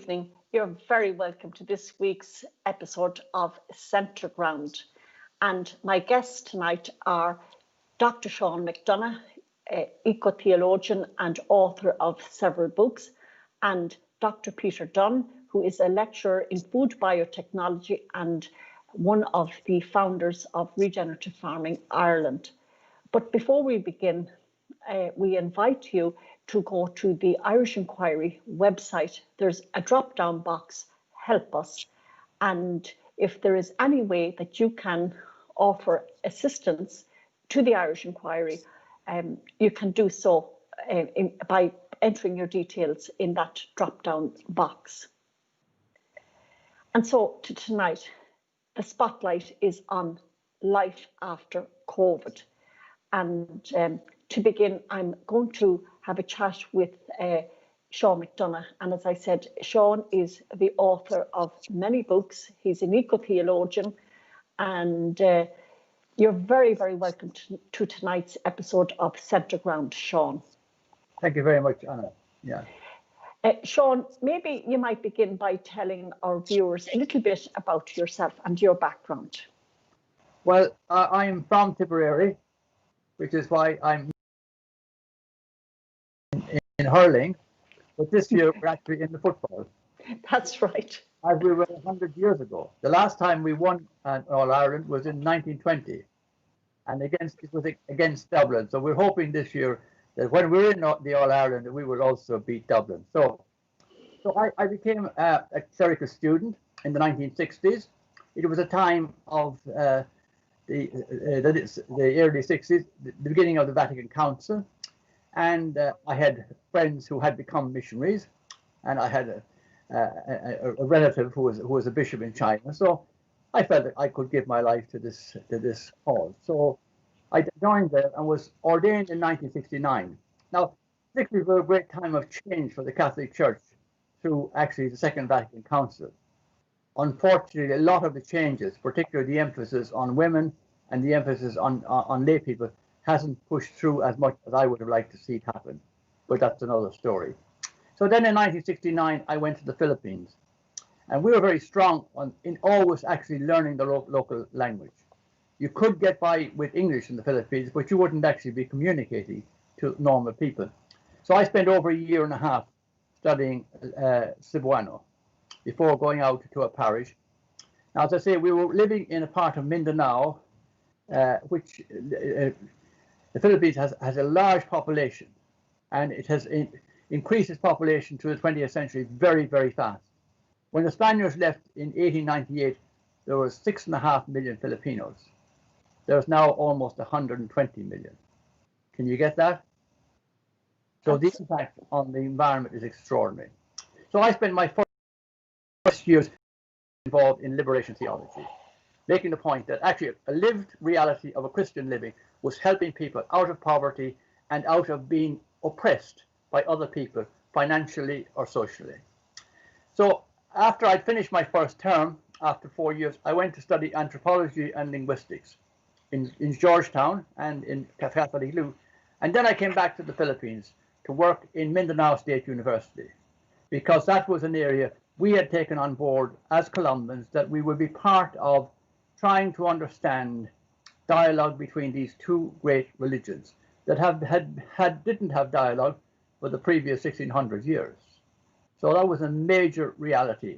evening. You're very welcome to this week's episode of Centre Ground. And my guests tonight are Dr. Sean McDonagh, eco-theologian and author of several books, and Dr. Peter Dunne, who is a lecturer in food biotechnology and one of the founders of Regenerative Farming Ireland. But before we begin, we invite you to go to the Irish Inquiry website. There's a drop-down box, Help Us. And if there is any way that you can offer assistance to the Irish Inquiry, you can do so by entering your details in that drop-down box. And so tonight, the spotlight is on life after COVID. And to begin, I'm going to have a chat with Sean McDonagh. And as I said, Sean is the author of many books. He's an eco-theologian. And you're very, very welcome to tonight's episode of Centre Ground, Sean. Thank you very much, Anna. Yeah. Sean, maybe you might begin by telling our viewers a little bit about yourself and your background. Well, I'm from Tipperary, which is why I'm in hurling, but this year we're actually in the football. That's right. As we were 100 years ago. The last time we won All Ireland was in 1920, and it was against Dublin. So we're hoping this year that when we're in the All Ireland, we will also beat Dublin. So I became a clerical student in the 1960s. It was a time of the early 60s, the beginning of the Vatican Council, and I had friends who had become missionaries, and I had a relative who was a bishop in China. So I felt that I could give my life to this cause. So I joined there and was ordained in 1969. Now, 60s were a great time of change for the Catholic Church through actually the Second Vatican Council. Unfortunately, a lot of the changes, particularly the emphasis on women and the emphasis on lay people, hasn't pushed through as much as I would have liked to see it happen. But that's another story. So then in 1969, I went to the Philippines. And we were very strong in always actually learning the local language. You could get by with English in the Philippines, but you wouldn't actually be communicating to normal people. So I spent over a year and a half studying Cebuano before going out to a parish. Now, as I say, we were living in a part of Mindanao, which the Philippines has a large population, and it has increased its population through the 20th century very, very fast. When the Spaniards left in 1898, there were 6.5 million Filipinos. There's now almost 120 million. Can you get that? So the impact on the environment is extraordinary. So I spent my first years involved in liberation theology, making the point that actually a lived reality of a Christian living was helping people out of poverty and out of being oppressed by other people financially or socially. So after I'd finished my first term, after 4 years, I went to study anthropology and linguistics in Georgetown and in Catholic Lu. And then I came back to the Philippines to work in Mindanao State University, because that was an area we had taken on board as Colombians, that we would be part of trying to understand dialogue between these two great religions that didn't have dialogue for the previous 1600 years. So that was a major reality,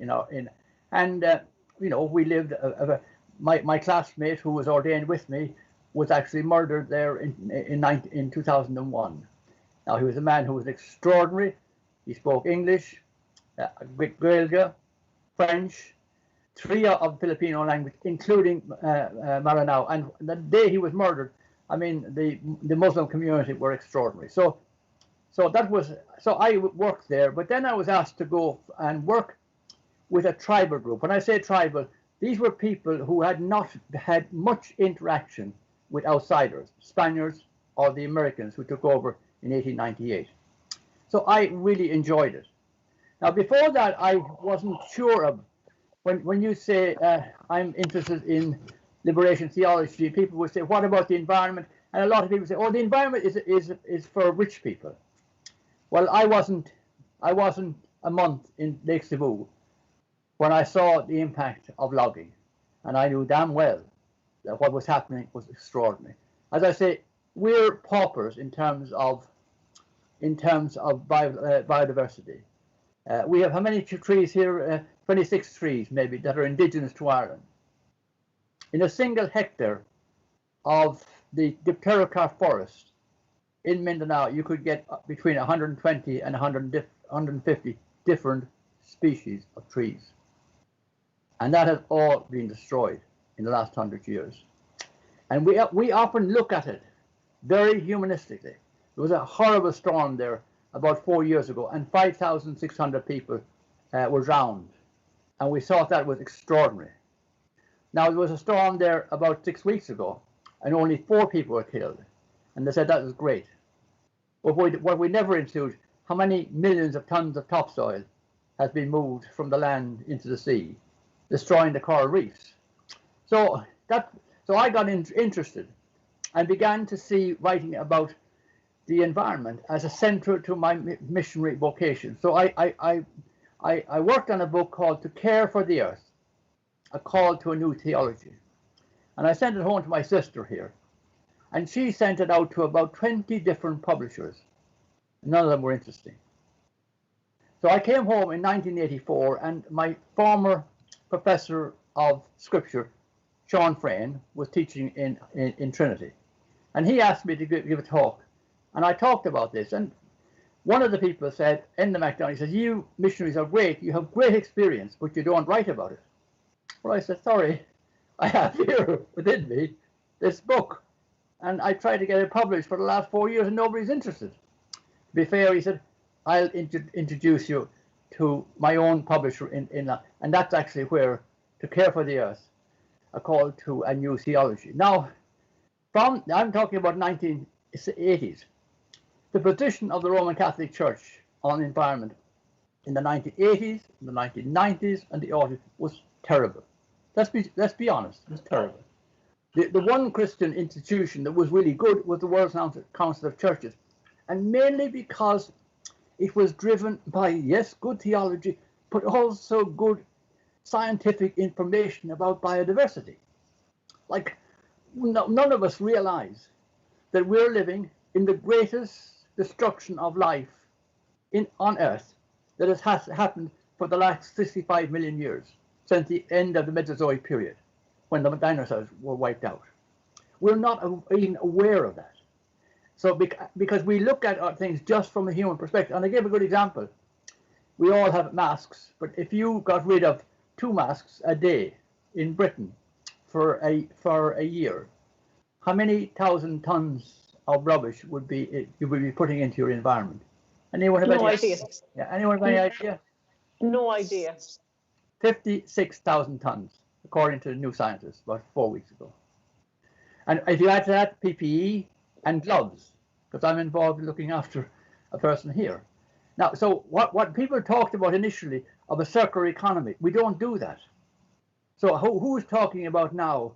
we lived. My classmate who was ordained with me was actually murdered there in 2001. Now, he was a man who was extraordinary. He spoke English, Gaelic, French, 3 of Filipino language, including Maranao. And the day he was murdered, I mean, the Muslim community were extraordinary. So I worked there, but then I was asked to go and work with a tribal group. When I say tribal, these were people who had not had much interaction with outsiders, Spaniards or the Americans who took over in 1898. So I really enjoyed it. Now, before that, I wasn't sure of, when you say I'm interested in liberation theology, people would say, what about the environment? And a lot of people say, oh, the environment is for rich people. Well, I wasn't a month in Lake Cebu when I saw the impact of logging, and I knew damn well that what was happening was extraordinary. As I say, we're paupers in terms of biodiversity. We have how many trees here? 26 trees maybe that are indigenous to Ireland. In a single hectare of the Dipterocarp forest in Mindanao, you could get between 120 and 150 different species of trees. And that has all been destroyed in the last 100 years. And we often look at it very humanistically. There was a horrible storm there about 4 years ago, and 5,600 people were drowned. And we thought that was extraordinary. Now, there was a storm there about 6 weeks ago, and only 4 people were killed. And they said that was great. But what we never include, how many millions of tons of topsoil has been moved from the land into the sea, destroying the coral reefs. So I got interested and began to see writing about the environment as a central to my missionary vocation. So I worked on a book called To Care for the Earth, A Call to a New Theology. And I sent it home to my sister here. And she sent it out to about 20 different publishers. None of them were interesting. So I came home in 1984, and my former professor of scripture, Sean Frayne, was teaching in Trinity. And he asked me to give a talk. And I talked about this. And one of the people said, in the McDonagh, he says, you missionaries are great. You have great experience, but you don't write about it. Well, I said, sorry, I have here within me this book. And I tried to get it published for the last 4 years, and nobody's interested. To be fair, he said, I'll introduce you to my own publisher and that's actually where To Care for the Earth, A Call to a New Theology. Now, I'm talking about 1980s. The position of the Roman Catholic Church on environment in the 1980s, the 1990s, and the 80s was terrible. Let's be honest, it was terrible. The one Christian institution that was really good was the World Council of Churches, and mainly because it was driven by, yes, good theology, but also good scientific information about biodiversity. Like, none of us realize that we're living in the greatest destruction of life on Earth that has happened for the last 65 million years, since the end of the Mesozoic period, when the dinosaurs were wiped out. We're not even aware of that. So because we look at our things just from a human perspective, and I give a good example. We all have masks, but if you got rid of 2 masks a day in Britain for a year, how many thousand tons of rubbish you would be putting into your environment? Anyone have no any idea? Yeah, anyone have any idea? No idea. 56,000 tons, according to the New Scientist, about 4 weeks ago. And if you add to that PPE and gloves, because I'm involved in looking after a person here. Now, so what people talked about initially of a circular economy, we don't do that. So who's talking about now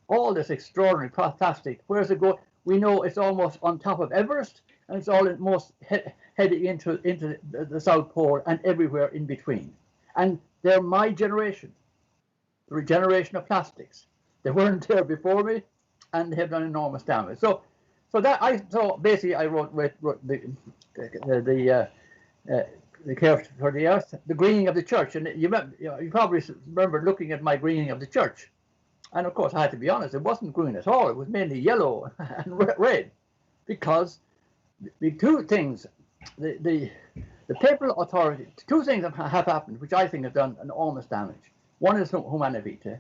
all this extraordinary plastic? Where's it go? We know it's almost on top of Everest, and it's almost heading into the South Pole and everywhere in between. And they're my generation, the generation of plastics. They weren't there before me, and they have done enormous damage. So basically I wrote the Care for the Earth, the greening of the church, and you probably remember looking at my greening of the church, and of course I had to be honest, it wasn't green at all. It was mainly yellow and red, because the two things, the papal authority, 2 things have happened which I think have done enormous damage. One is humana vitae.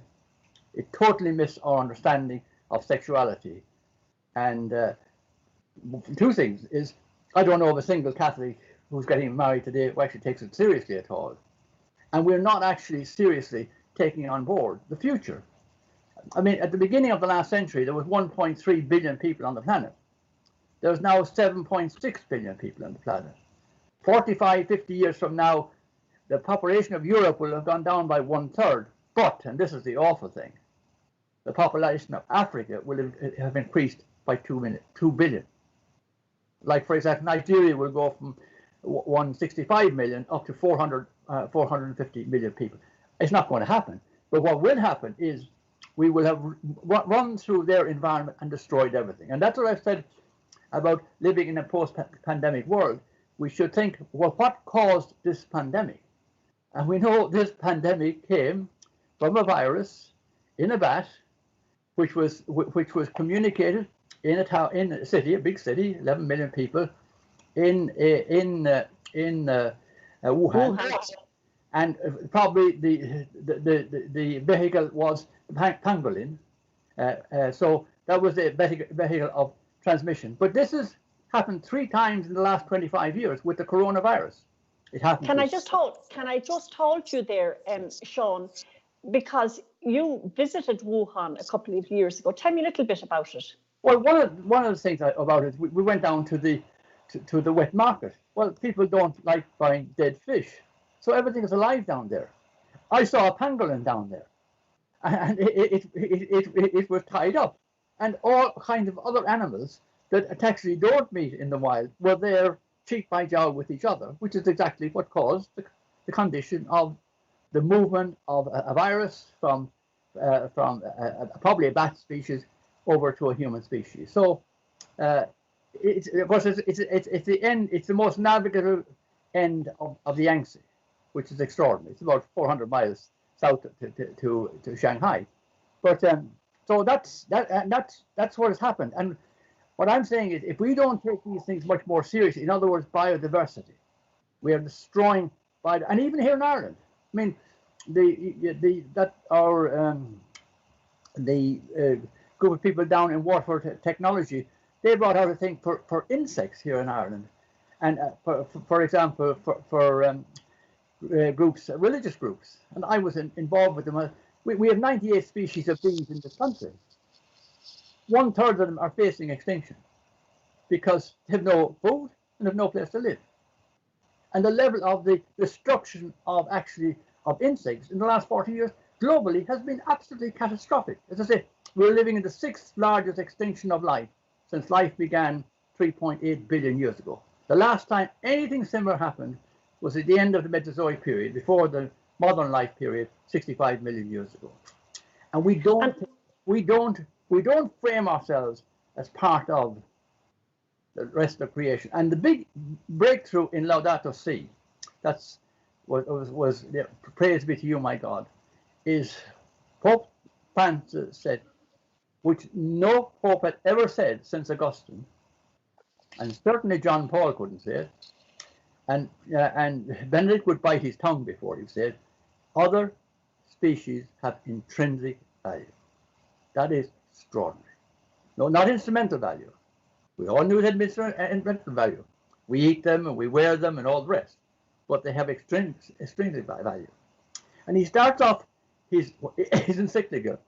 It totally missed our understanding of sexuality. And 2 things is, I don't know of a single Catholic who's getting married today who actually takes it seriously at all. And we're not actually seriously taking on board the future. I mean, at the beginning of the last century, there was 1.3 billion people on the planet. There's now 7.6 billion people on the planet. 45, 50 years from now, the population of Europe will have gone down by 1/3. But, and this is the awful thing, the population of Africa will have increased by 2 billion. Like, for example, Nigeria will go from 165 million up to 450 million people. It's not going to happen. But what will happen is we will have run through their environment and destroyed everything. And that's what I've said about living in a post-pandemic world. We should think, well, what caused this pandemic? And we know this pandemic came from a virus in a bat, which was communicated in a city, a big city, 11 million people, in Wuhan. And probably the vehicle was pangolin. So that was the vehicle of transmission. But this has happened 3 times in the last 25 years with the coronavirus. It happened. Can I just hold you there, Sean, because you visited Wuhan a couple of years ago. Tell me a little bit about it. Well, one of the things about it, we went down to the wet market. Well, people don't like buying dead fish, so everything is alive down there. I saw a pangolin down there, and it was tied up, and all kinds of other animals that actually don't meet in the wild were there cheek by jowl with each other, which is exactly what caused the condition of the movement of a virus from probably a bat species over to a human species. So it's the end. It's the most navigable end of the Yangtze, which is extraordinary. It's about 400 miles south to Shanghai. But so that's what has happened. And what I'm saying is, if we don't take these things much more seriously, in other words, biodiversity, we are destroying and even here in Ireland. I mean, the group of people down in Waterford Technology, they brought out a thing for insects here in Ireland, and for example, for groups, religious groups, and I was involved with them. We have 98 species of bees in this country. 1/3 of them are facing extinction because they have no food and have no place to live. And the level of the destruction of insects in the last 40 years globally has been absolutely catastrophic. As I say, we're living in the 6th largest extinction of life since life began 3.8 billion years ago. The last time anything similar happened was at the end of the Mesozoic period, before the modern life period, 65 million years ago. And we don't frame ourselves as part of the rest of creation. And the big breakthrough in Laudato Si, was praise be to you, my God, is Pope Francis said, which no pope had ever said since Augustine, and certainly John Paul couldn't say it, and Benedict would bite his tongue before he said, other species have intrinsic value. That is extraordinary. No, not instrumental value. We all knew it had instrumental value. We eat them and we wear them and all the rest, but they have extrinsic value. And he starts off his encyclical,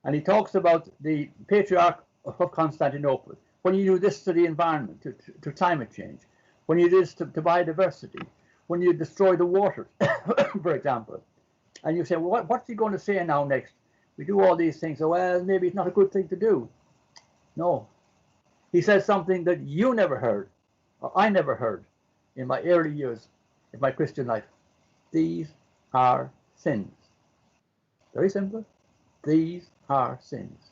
and he talks about the Patriarch of Constantinople. When you do this to the environment, to climate change, when you do this to biodiversity, when you destroy the waters, for example, and you say, well, what's he going to say now next? We do all these things, so well, maybe it's not a good thing to do. No. He says something that you never heard, or I never heard in my early years of my Christian life. These are sins. Very simple. These are sins.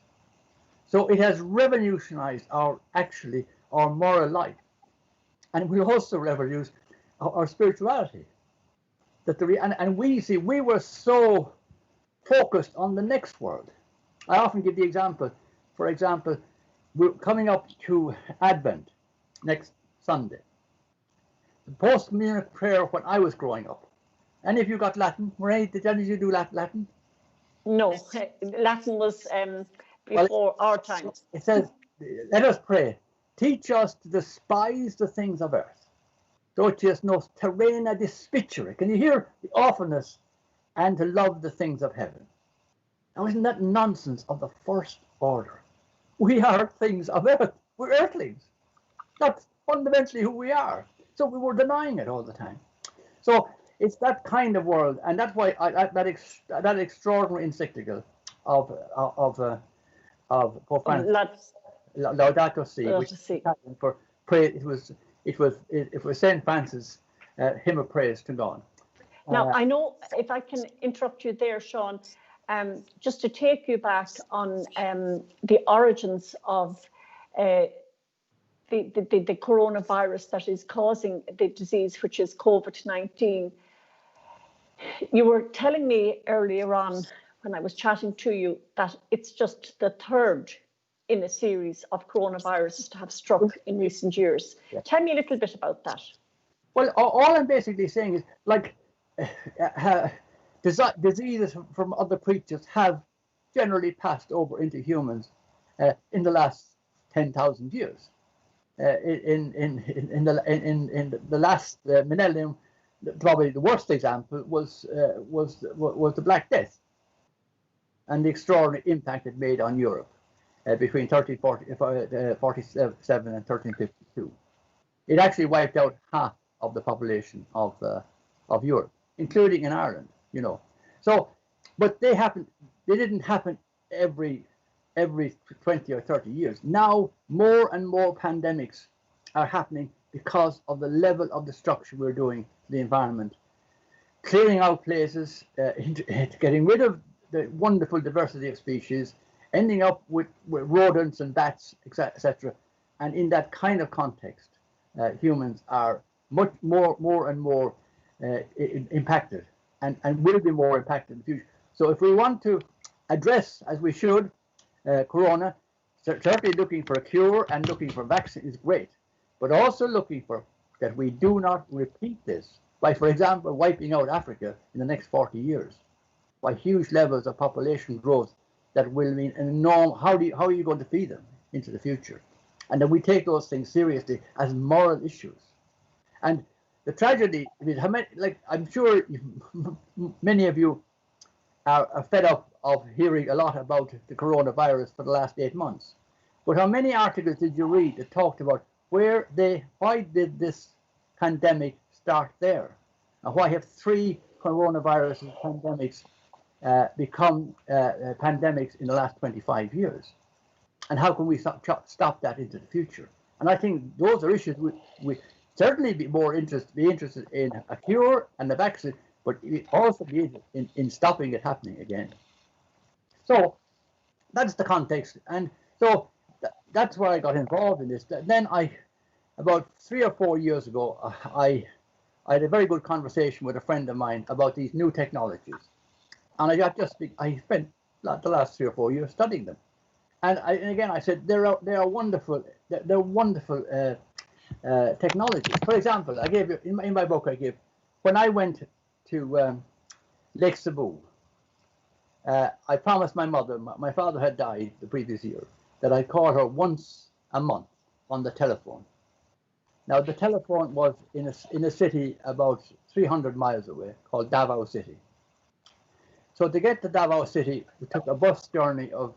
So it has revolutionized our moral life. And it will also revolutionize our spirituality. And we were so focused on the next world. I often give the example, for example, we're coming up to Advent next Sunday. The post-communion prayer when I was growing up. Any of you got Latin? Marie, did any of you do Latin? No, Latin was before our time. It says, let us pray. Teach us to despise the things of earth. Dotius nos terrena despicere. Can you hear the awfulness? And to love the things of heaven. Now, isn't that nonsense of the first order? We are things of earth. We're earthlings. That's fundamentally who we are. So we were denying it all the time. So it's that kind of world, and that's why that extraordinary encyclical of Pope Francis, Laudato Si, which for prayer, it was it was St. Francis' hymn of praise to God. Now, I know, if I can interrupt you there, Sean, just to take you back on the origins of the coronavirus that is causing the disease, which is COVID-19. You were telling me earlier on when I was chatting to you that it's just the third in a series of coronaviruses to have struck in recent years. Yeah. Tell me a little bit about that. Well, all I'm basically saying is, like, diseases from other creatures have generally passed over into humans in the last 10,000 years. In the last millennium, probably the worst example was the Black Death and the extraordinary impact it made on Europe between 1347 and 1352. It actually wiped out half of the population of Europe, including in Ireland. You know, so but they didn't happen every 20 or 30 years. Now more and more pandemics are happening because of the level of destruction we're doing to the environment, clearing out places, getting rid of the wonderful diversity of species, ending up with rodents and bats, etc. And in that kind of context, humans are much more and more impacted, and will be more impacted in the future. So if we want to address, as we should, corona, certainly looking for a cure and looking for vaccine is great, but also looking for that we do not repeat this by, for example, wiping out Africa in the next 40 years by huge levels of population growth that will mean an enormous, how are you going to feed them into the future? And that we take those things seriously as moral issues. And the tragedy is, like, I'm sure many of you are fed up of hearing a lot about the coronavirus for the last 8 months. But how many articles did you read that talked about why did this pandemic start there? And why have 3 coronavirus pandemics become pandemics in the last 25 years? And how can we stop that into the future? And I think those are issues we certainly be interested in a cure and a vaccine, but we also be interested in stopping it happening again. So that's the context, and so that's why I got involved in this. Then about 3 or 4 years ago, I had a very good conversation with a friend of mine about these new technologies, and I spent the last 3 or 4 years studying them. And again, I said they are wonderful. They're wonderful technologies. For example, I gave you in my book. When I went to Lake Cebu, I promised my mother. My father had died the previous year. That I called her once a month on the telephone. Now the telephone was in a city about 300 miles away called Davao City. So to get to Davao City, we took a bus journey of,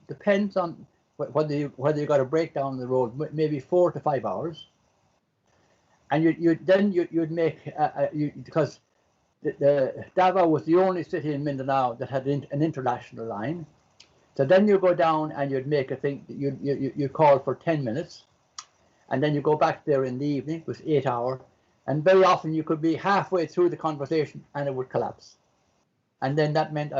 depends on whether you got a breakdown on the road, maybe 4 to 5 hours. And you'd make because the Davao was the only city in Mindanao that had an international line. So then you go down and you'd make a thing. You call for 10 minutes, and then you go back there in the evening. It was 8 hours, and very often you could be halfway through the conversation and it would collapse. And then that meant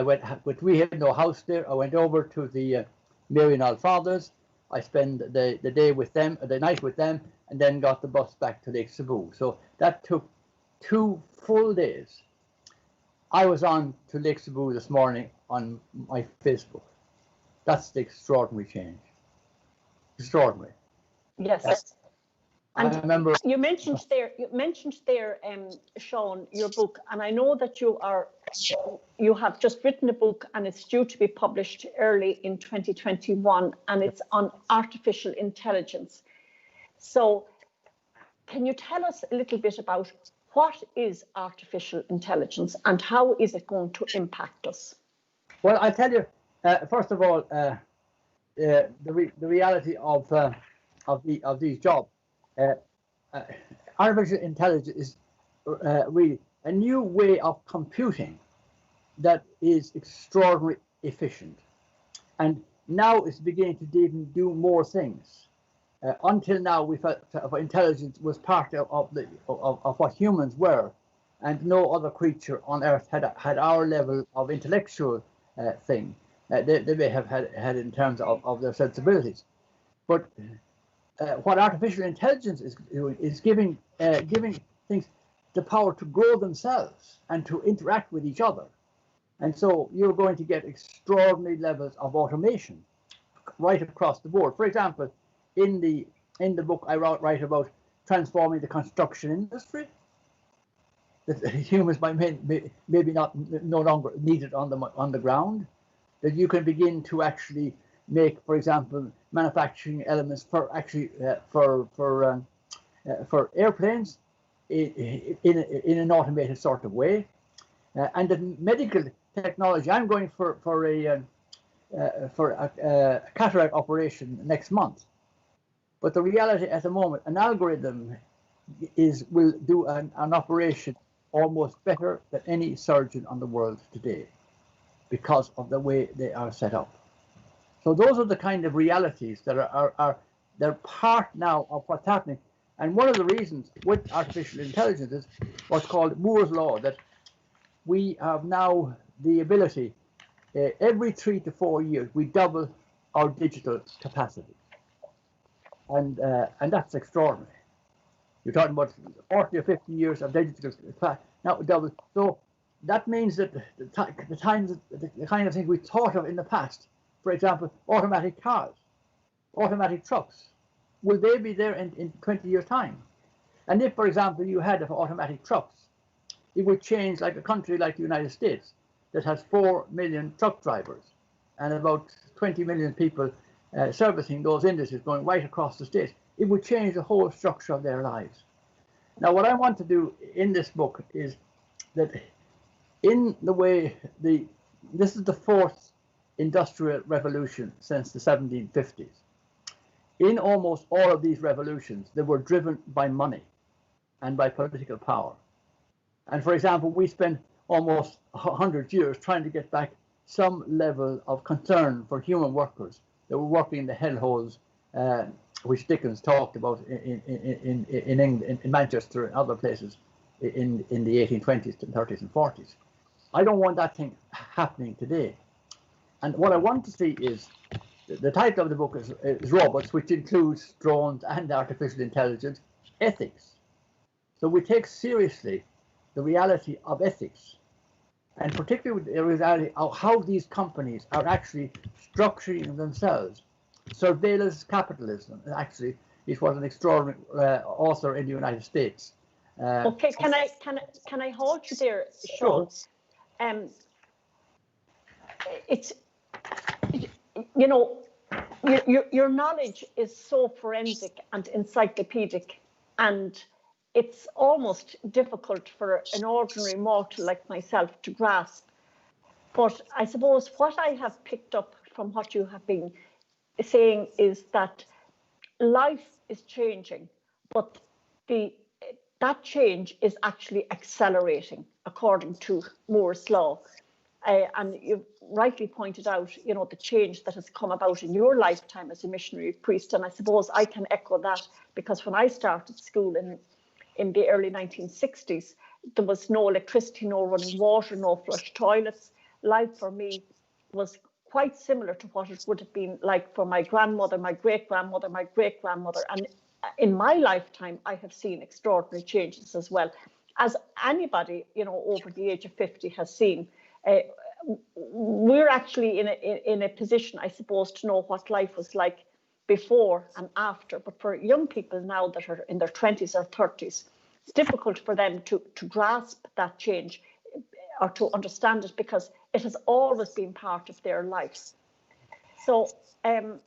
but we had no house there. I went over to the Marian Fathers. I spent the day with them, the night with them, and then got the bus back to Lake Cebu. So that took 2 full days. I was on to Lake Cebu this morning on my Facebook. That's the extraordinary change. Extraordinary. Yes. And I remember you mentioned there, Sean, your book, and I know that you have just written a book, and it's due to be published early in 2021, and it's on artificial intelligence. So can you tell us a little bit about what is artificial intelligence and how is it going to impact us? Well, I tell you, first of all, the reality of these jobs. Artificial intelligence is really a new way of computing that is extraordinarily efficient, and now it's beginning to even do more things. Until now, we felt intelligence was part of what humans were, and no other creature on Earth had our level of intellectual thing. They may have had in terms of their sensibilities, but what artificial intelligence is doing is giving things the power to grow themselves and to interact with each other. And so you're going to get extraordinary levels of automation right across the board. For example, in the book I write about transforming the construction industry. That humans might maybe no longer needed on the ground. That you can begin to actually make, for example, manufacturing elements for airplanes in an automated sort of way, and the medical technology. I'm going for a cataract operation next month, but the reality at the moment, an algorithm will do an operation almost better than any surgeon on the world today, because of the way they are set up. So those are the kind of realities that they're part now of what's happening. And one of the reasons with artificial intelligence is what's called Moore's law, that we have now the ability, every 3 to 4 years, we double our digital capacity. And that's extraordinary. You're talking about 40 or 50 years of digital capacity, now double. So that means that the kind of things we thought of in the past, for example, automatic cars, automatic trucks, will they be there in 20 years' time? And if, for example, you had automatic trucks, it would change like a country like the United States that has 4 million truck drivers and about 20 million people servicing those industries going right across the states. It would change the whole structure of their lives. Now, what I want to do in this book is that in the way this is the fourth industrial revolution since the 1750s. In almost all of these revolutions, they were driven by money and by political power. And for example, we spent almost 100 years trying to get back some level of concern for human workers that were working in the hellholes, which Dickens talked about in Manchester and other places in the 1820s and 30s and 40s. I don't want that thing happening today. And what I want to see is, the title of the book is Robots, which includes drones and artificial intelligence, ethics. So we take seriously the reality of ethics, and particularly the reality of how these companies are actually structuring themselves. Surveillance capitalism actually is what an extraordinary author in the United States. Okay, can I hold you there, Sean? Sure. It's, you know, your knowledge is so forensic and encyclopedic, and it's almost difficult for an ordinary mortal like myself to grasp. But I suppose what I have picked up from what you have been saying is that life is changing, but that change is actually accelerating according to Moore's law. And you rightly pointed out, you know, the change that has come about in your lifetime as a missionary priest. And I suppose I can echo that, because when I started school in the early 1960s, there was no electricity, no running water, no flush toilets. Life for me was quite similar to what it would have been like for my grandmother, my great-grandmother, my great-grandmother. And in my lifetime, I have seen extraordinary changes as well, as anybody, you know, over the age of 50 has seen. We're actually in a position, I suppose, to know what life was like before and after. But for young people now that are in their 20s or 30s, it's difficult for them to grasp that change or to understand it, because it has always been part of their lives. So, and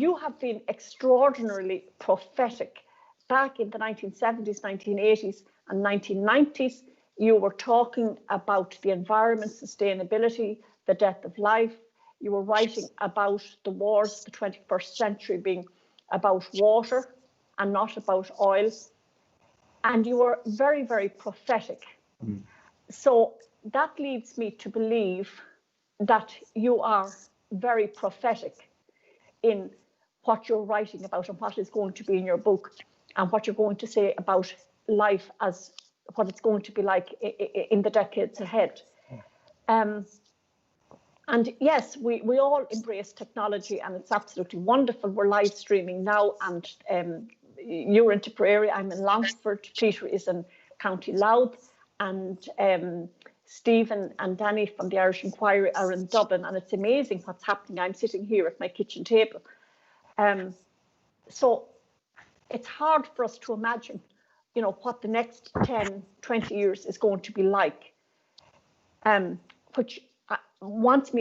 you have been extraordinarily prophetic. Back in the 1970s, 1980s and 1990s, you were talking about the environment, sustainability, the death of life. You were writing about the wars, the 21st century being about water and not about oil. And you were very, very prophetic. Mm. So that leads me to believe that you are very prophetic in what you're writing about and what is going to be in your book and what you're going to say about life as what it's going to be like in the decades ahead. And yes, we all embrace technology, and it's absolutely wonderful. We're live streaming now, and you're in Tipperary, I'm in Longford, Peter is in County Louth, and Stephen and Danny from the Irish Inquiry are in Dublin, and it's amazing what's happening. I'm sitting here at my kitchen table. So it's hard for us to imagine, what the next 10, 20 years is going to be like, which I want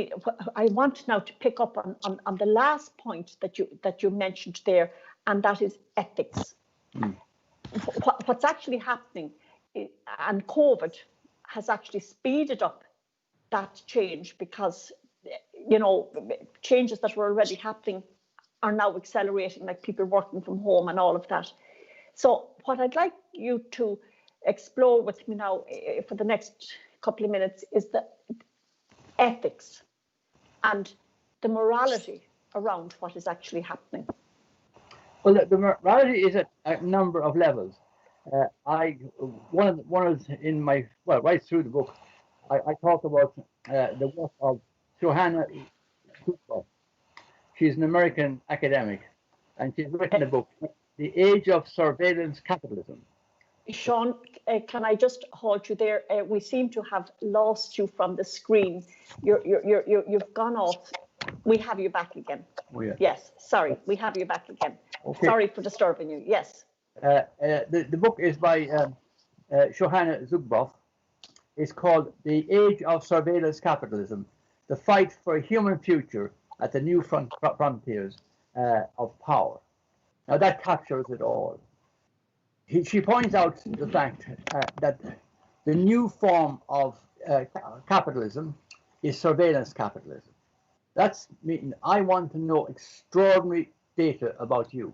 now to pick up on the last point that you mentioned there, and that is ethics. What's actually happening, and COVID has actually speeded up that change, because changes that were already happening are now accelerating, like people working from home and all of that. So what I'd like you to explore with me now for the next couple of minutes is the ethics and the morality around what is actually happening. Well, the morality is at a number of levels. Right through the book, I talk about the work of Anna Kavanagh. She's an American academic, and she's written a book, The Age of Surveillance Capitalism. Sean, can I just hold you there? We seem to have lost you from the screen. You've gone off. We have you back again. Oh, yeah. Yes, sorry, we have you back again. Okay. Sorry for disturbing you. Yes. The book is by Johanna Zuboff. It's called The Age of Surveillance Capitalism, The Fight for a Human Future at the New Frontiers of Power. Now that captures it all. She points out the fact that the new form of capitalism is surveillance capitalism. That's meaning I want to know extraordinary data about you.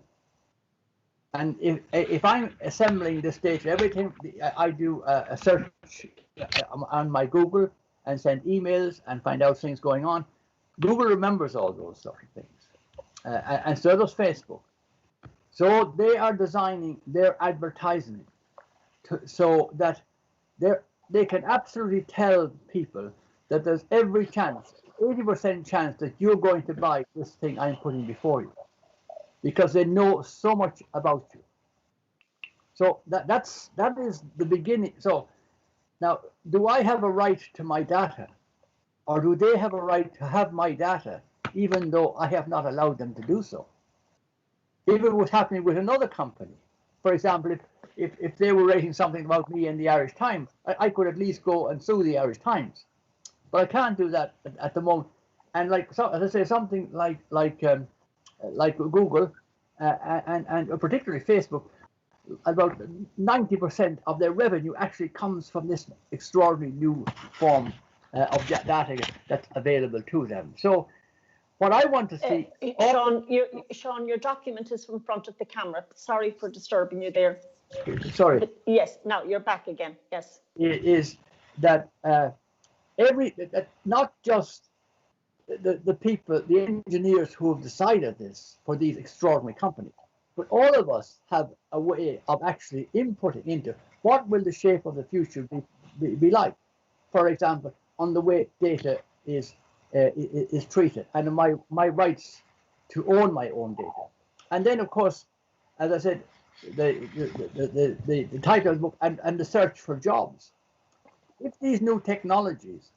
And if I'm assembling this data, everything I do a search on my Google and send emails and find out things going on. Google remembers all those sort of things, and so does Facebook. So they are designing their advertising so that they can absolutely tell people that there's every chance, 80% chance that you're going to buy this thing I'm putting before you, because they know so much about you. So that is the beginning. So now, do I have a right to my data, or do they have a right to have my data, even though I have not allowed them to do so? If it was happening with another company, for example, if they were writing something about me in the Irish Times, I could at least go and sue the Irish Times, but I can't do that at the moment. And as I say, something like Google and particularly Facebook, about 90% of their revenue actually comes from this extraordinary new form of data that's available to them. So what I want to see... Sean, your document is in front of the camera. Sorry for disturbing you there. Sorry. But yes, now you're back again. Yes. Is that not just the people, the engineers who have decided this for these extraordinary companies, but all of us have a way of actually inputting into what will the shape of the future be like. For example, on the way data is treated, and my rights to own my own data. And then, of course, as I said, the title of the book and the search for jobs. If these new technologies,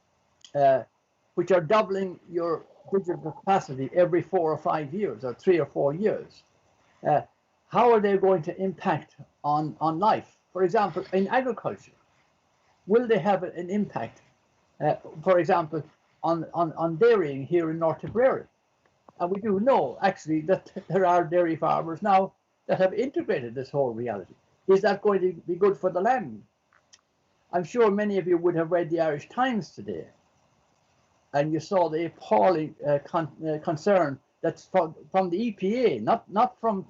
which are doubling your digital capacity every 4 or 5 years, or 3 or 4 years, how are they going to impact on life? For example, in agriculture, will they have an impact, for example, on dairying here in North Tipperary? And we do know, actually, that there are dairy farmers now that have integrated this whole reality. Is that going to be good for the land? I'm sure many of you would have read the Irish Times today, and you saw the appalling concern that's from the EPA, not from,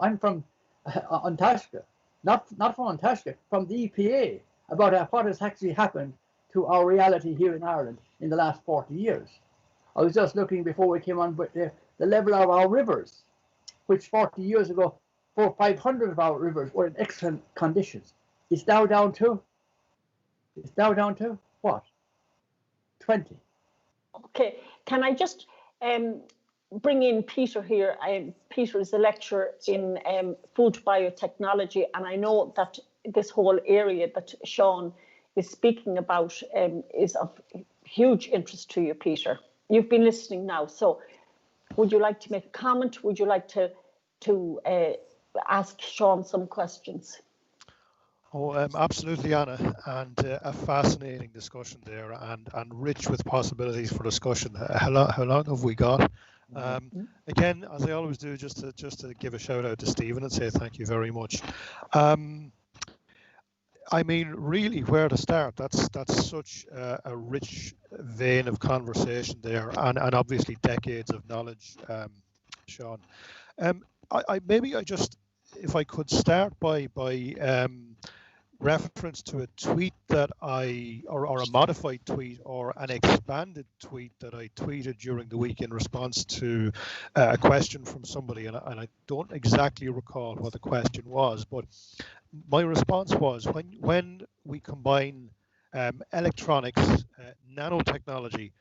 I'm from Ontario, not from Ontario, from the EPA, about what has actually happened to our reality here in Ireland in the last 40 years. I was just looking before we came on, but the level of our rivers which 40 years ago, 400 or 500 of our rivers were in excellent conditions, it's now down to what? 20. Okay, can I just bring in Peter here? Peter is a lecturer in food biotechnology, and I know that this whole area that Sean is speaking about is of huge interest to you, Peter. You've been listening now, so would you like to make a comment? Would you like to ask Sean some questions? Oh, absolutely, Anna, and a fascinating discussion there, and rich with possibilities for discussion. How long have we got? Again, as I always do, just to give a shout out to Stephen and say thank you very much. I mean, really, where to start? That's such a rich vein of conversation there, and obviously decades of knowledge, Sean. If I could start by reference to a tweet that or a modified tweet or an expanded tweet that I tweeted during the week in response to a question from somebody, and I don't exactly recall what the question was, but my response was, when we combine electronics, nanotechnology,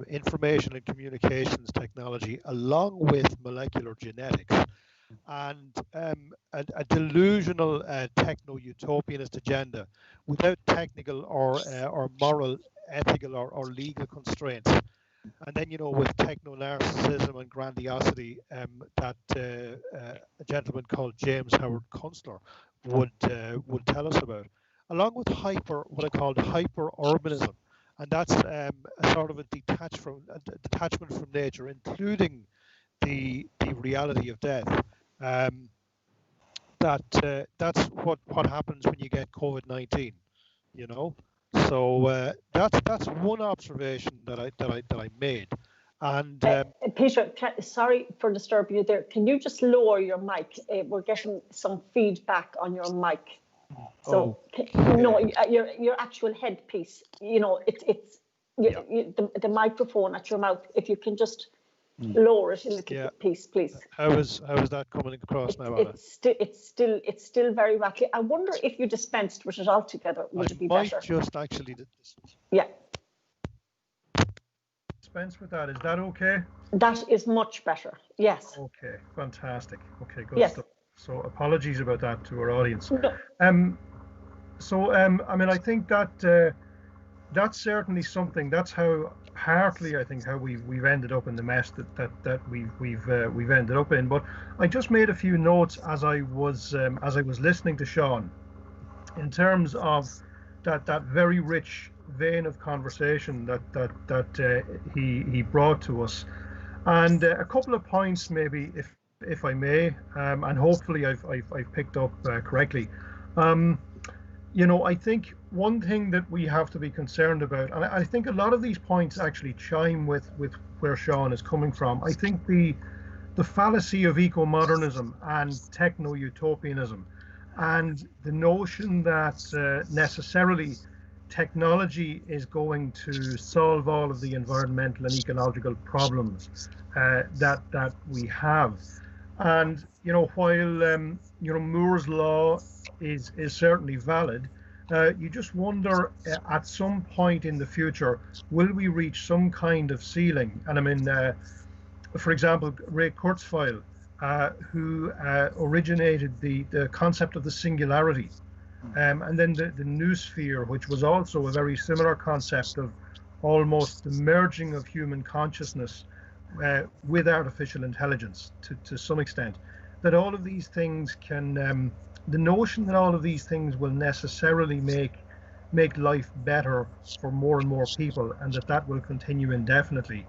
information and communications technology, along with molecular genetics, and a delusional techno-utopianist agenda without technical or moral, ethical or legal constraints. And then, with techno-narcissism and grandiosity that a gentleman called James Howard Kunstler would tell us about, along with what I called hyper-urbanism. And that's a sort of a detachment from nature, including the reality of death. That's what happens when you get COVID-19, So that's one observation that I made. And Peter, sorry for disturbing you there. Can you just lower your mic? We're getting some feedback on your mic. So no, your actual headpiece. The microphone at your mouth. If you can just lower it a little piece, please. How is that coming across now, Anna? It's still very rattly. I wonder if you dispensed with it altogether, would it be better? Just actually. Yeah. Dispense with that. Is that okay? That is much better. Yes. Okay. Fantastic. Okay. Good yes. stuff. So apologies about that to our audience. No. I mean, I think that that's certainly something. That's how partly I think how we've ended up in the mess that we've ended up in. But I just made a few notes as I was listening to Sean, in terms of that very rich vein of conversation that he brought to us, and a couple of points maybe, if I may, and hopefully I've picked up correctly. I think one thing that we have to be concerned about, and I think a lot of these points actually chime with where Sean is coming from. I think the fallacy of eco-modernism and techno-utopianism, and the notion that necessarily technology is going to solve all of the environmental and ecological problems that we have. And while Moore's law is certainly valid, you just wonder at some point in the future, will we reach some kind of ceiling? And I mean, for example, Ray Kurzweil, who originated the concept of the singularity, and then the noosphere, which was also a very similar concept of almost the merging of human consciousness with artificial intelligence to some extent, that all of these things can, the notion that all of these things will necessarily make life better for more and more people, and that will continue indefinitely,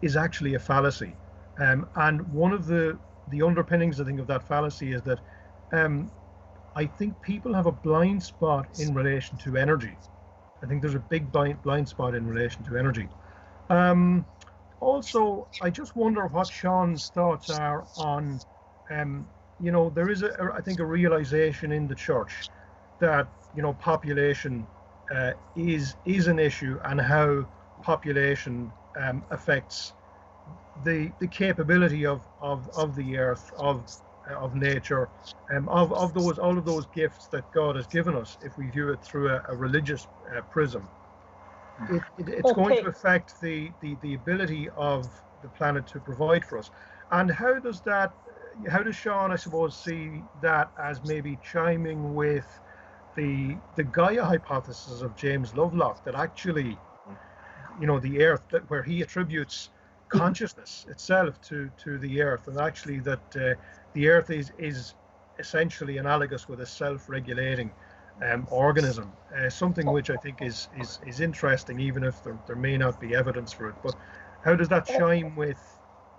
is actually a fallacy. And one of the underpinnings, I think, of that fallacy is that I think people have a blind spot in relation to energy. I think there's a big blind spot in relation to energy. Also, I just wonder what Sean's thoughts are on, there is I think a realization in the church that, population is an issue, and how population affects the capability of the earth, of nature, of all of those gifts that God has given us, if we view it through a religious prism. It's going to affect the ability of the planet to provide for us. And how does Sean, I suppose, see that as maybe chiming with the Gaia hypothesis of James Lovelock, that actually, the earth, where he attributes consciousness itself to the earth, and actually that the earth is essentially analogous with a self-regulating organism, something which I think is interesting, even if there may not be evidence for it. But how does that chime with,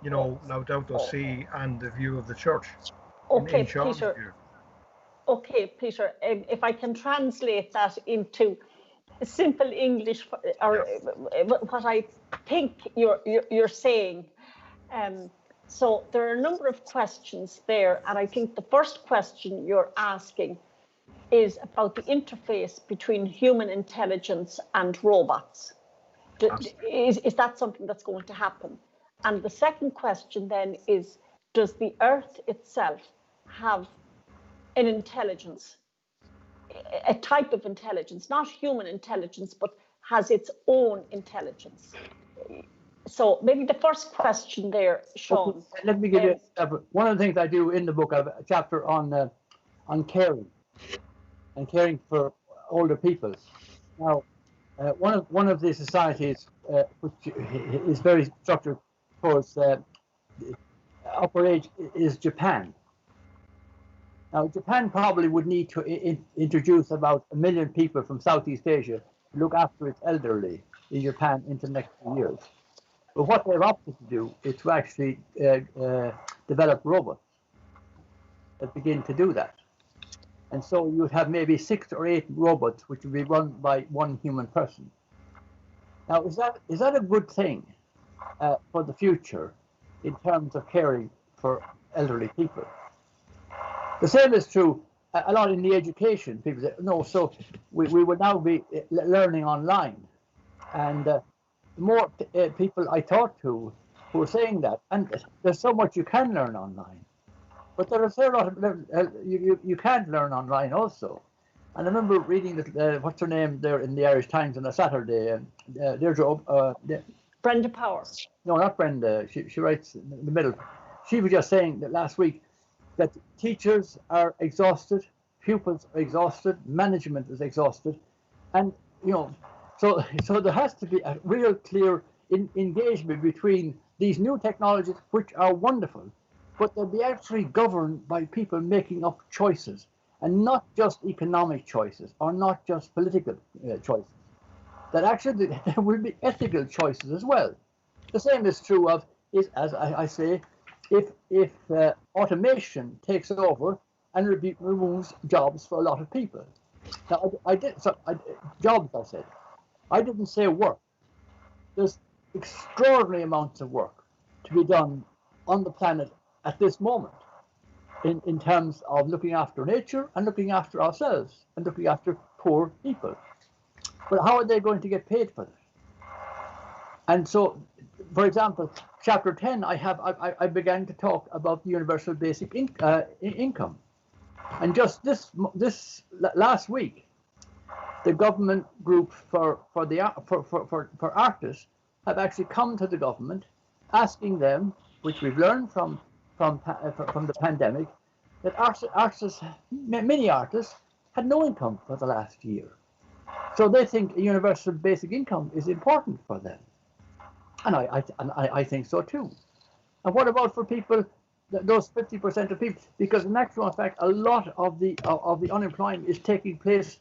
Laudato Si and the view of the church? Okay, Peter. Okay, Peter, if I can translate that into simple English, or what I think you're saying. So there are a number of questions there, and I think the first question you're asking is about the interface between human intelligence and robots. Is that something that's going to happen? And the second question then is, does the Earth itself have an intelligence, a type of intelligence, not human intelligence, but has its own intelligence? So maybe the first question there, Sean. Okay, let me give you one of the things I do in the book. I have a chapter on caring and caring for older people. Now, one of the societies which is very structured towards upper age is Japan. Now, Japan probably would need to introduce about 1 million people from Southeast Asia to look after its elderly in Japan in the next few years. But what they've opted to do is to actually develop robots that begin to do that. And so you would have maybe 6 or 8 robots which would be run by one human person. Now, is that a good thing for the future in terms of caring for elderly people? The same is true a lot in the education. People say, no, so we would now be learning online. And the more people I talked to who were saying that, and there's so much you can learn online, but there is a lot of you can't learn online also. And I remember reading what's her name there in the Irish Times on a Saturday. Brenda Power. No, not Brenda. She writes in the middle. She was just saying that last week that teachers are exhausted, pupils are exhausted, management is exhausted, and so there has to be a real clear engagement between these new technologies, which are wonderful, but they'll be actually governed by people making up choices, and not just economic choices or not just political choices. That actually there will be ethical choices as well. The same is true of, as I say, if automation takes over and removes jobs for a lot of people. Now, jobs, I said. I didn't say work. There's extraordinary amounts of work to be done on the planet at this moment in terms of looking after nature and looking after ourselves and looking after poor people. But how are they going to get paid for that? And so, for example, chapter 10, I began to talk about the universal basic income. And just this last week, the government group for artists have actually come to the government, asking them, which we've learned from the pandemic, that artists, many artists, had no income for the last year. So they think a universal basic income is important for them, and I think so too. And what about for people, those 50% of people? Because in actual fact, a lot of the unemployment is taking place